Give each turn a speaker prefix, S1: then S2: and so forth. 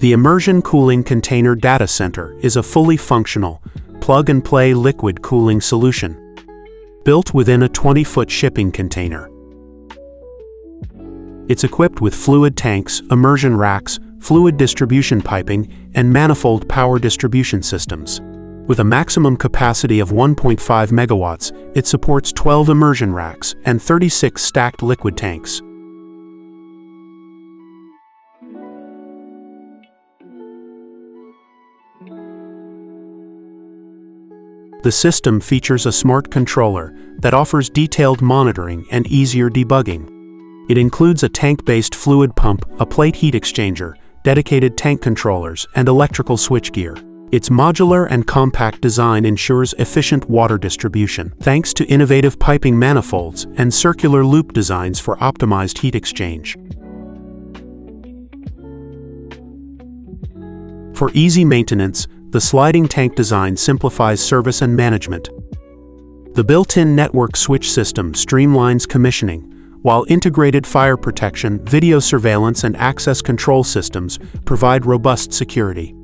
S1: The Immersion Cooling Container Data Center is a fully functional, plug-and-play liquid cooling solution, built within a 20-foot shipping container. It's equipped with fluid tanks, immersion racks, fluid distribution piping, and manifold power distribution systems. With a maximum capacity of 1.5 megawatts, it supports 12 immersion racks and 36 stacked liquid tanks. The system features a smart controller that offers detailed monitoring and easier debugging. It includes a tank-based fluid pump, a plate heat exchanger, dedicated tank controllers, and electrical switchgear. Its modular and compact design ensures efficient water distribution, thanks to innovative piping manifolds and circular loop designs for optimized heat exchange. For easy maintenance, the sliding tank design simplifies service and management. The built-in network switch system streamlines commissioning, while integrated fire protection, video surveillance, and access control systems provide robust security.